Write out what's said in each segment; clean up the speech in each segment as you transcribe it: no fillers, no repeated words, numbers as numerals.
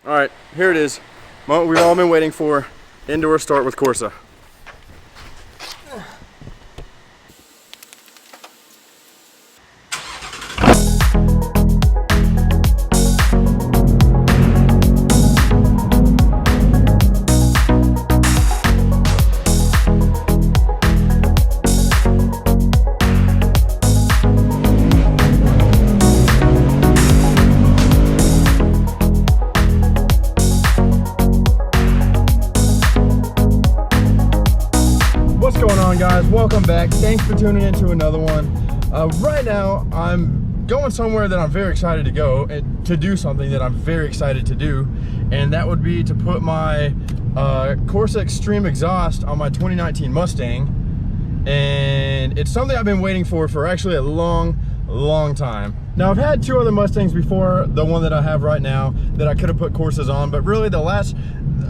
All right, here it is. Moment we've all been waiting for. Indoor start with Corsa. Guys, welcome back. Thanks for tuning in to another one. Right now I'm going somewhere that I'm very excited to go and to do something that I'm very excited to do, and that would be to put my Corsa Extreme exhaust on my 2019 Mustang. And it's something I've been waiting for actually a long time. Now, I've had two other Mustangs before the one that I have right now that I could have put Corsas on, but really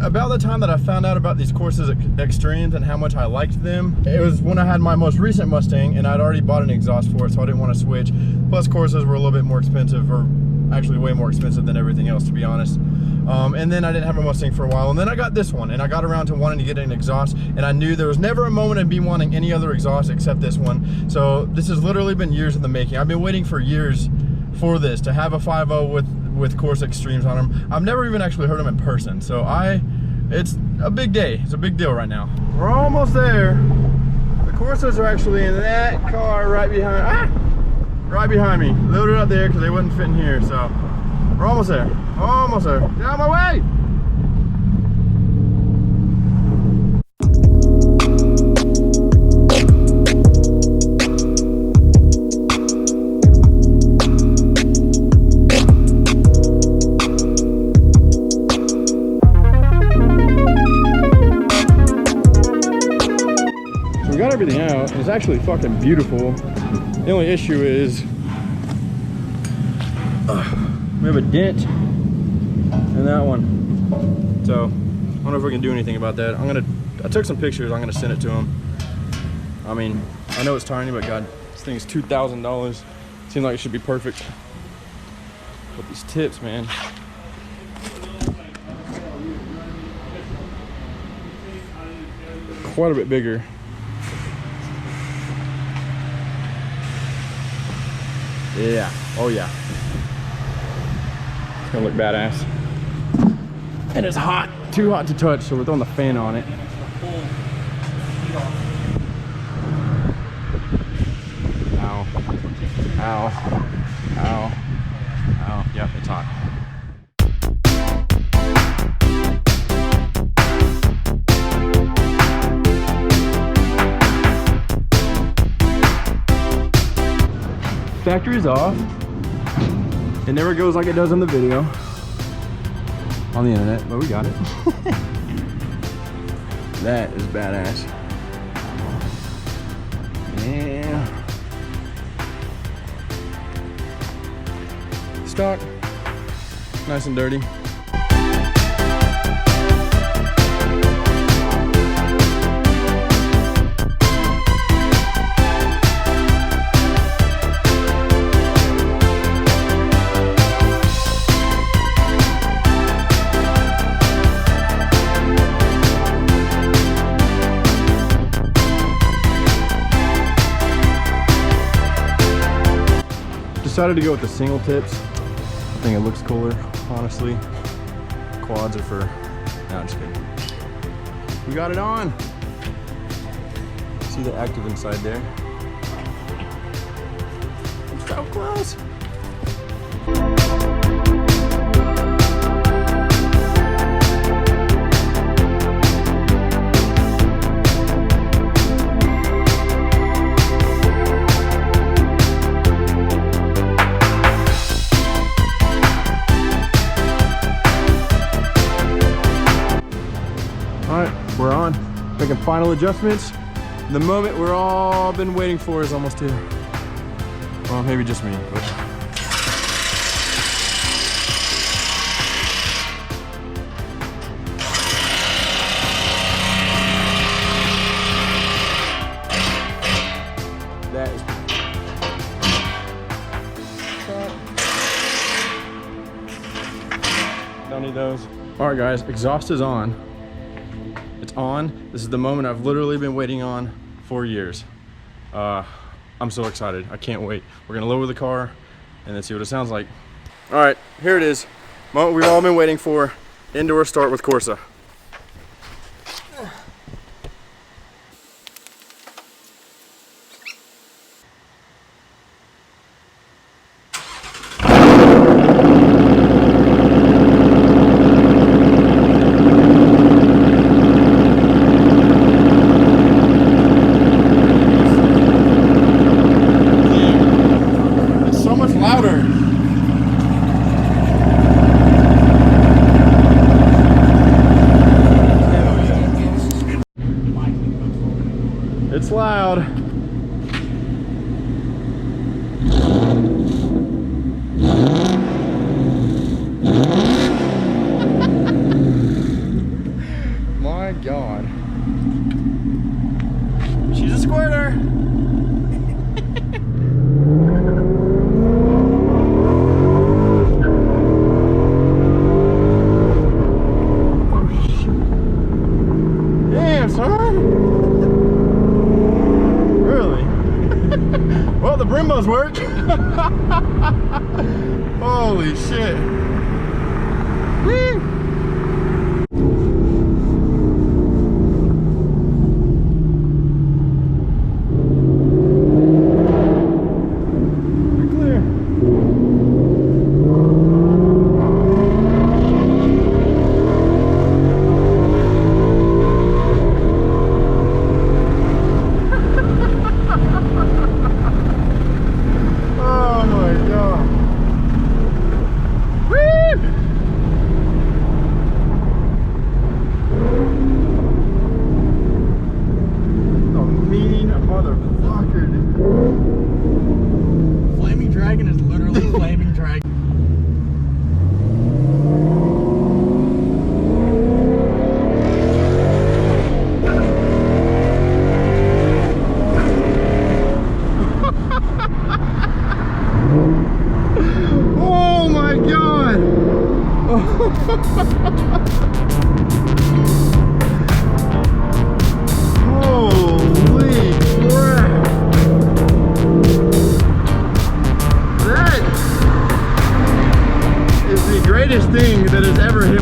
about the time that I found out about these Corsa Extremes and how much I liked them, it was when I had my most recent Mustang and I'd already bought an exhaust for it, so I didn't want to switch. Plus, Corsas were a little bit more expensive, or actually way more expensive than everything else, to be honest. And then I didn't have a Mustang for a while, and then I got this one, and I got around to wanting to get an exhaust, and I knew there was never a moment of me wanting any other exhaust except this one. So this has literally been years in the making. I've been waiting for years for this, to have a 5.0 with Corsa Extremes on them. I've never even actually heard them in person, so it's a big day. It's a big deal right now. We're almost there. The Corsas are actually in that car right behind me. Loaded up there because they wouldn't fit in here, so we're almost there. Almost there. Get out of my way! Got everything out. It's actually fucking beautiful. The only issue is we have a dent in that one, so I don't know if we can do anything about that. I took some pictures. I'm gonna send it to him. I mean, I know it's tiny, but God, this thing is $2,000. Seems like it should be perfect. But these tips, man. Quite a bit bigger. Yeah, oh yeah. It's gonna look badass. And it's hot, too hot to touch, so we're throwing the fan on it. Ow, ow, ow, ow, yep, it's hot. Factory's off. It never goes like it does on the video on the internet, but we got it. That is badass. Yeah. Stock, nice and dirty. Decided to go with the single tips. I think it looks cooler, honestly. Quads are for, no, I'm just kidding. We got it on. See the active inside there? I'm so close. We're on, making final adjustments. The moment we're all been waiting for is almost here. Well, maybe just me, but. That is. Don't need those. goes. All right guys, exhaust is on. It's on. This is the moment I've literally been waiting on for years. I'm so excited. I can't wait. We're gonna lower the car and then see what it sounds like. All right, here it is. Moment we've all been waiting for. Indoor start with Corsa. It's loud. My God. She's a squirter. Damn, son. Well, the Brimbos work. Holy shit. Woo. We're clear. Flaming Dragon is literally Flaming Dragon. Oh my God! Holy crap! That is the greatest thing that has ever hit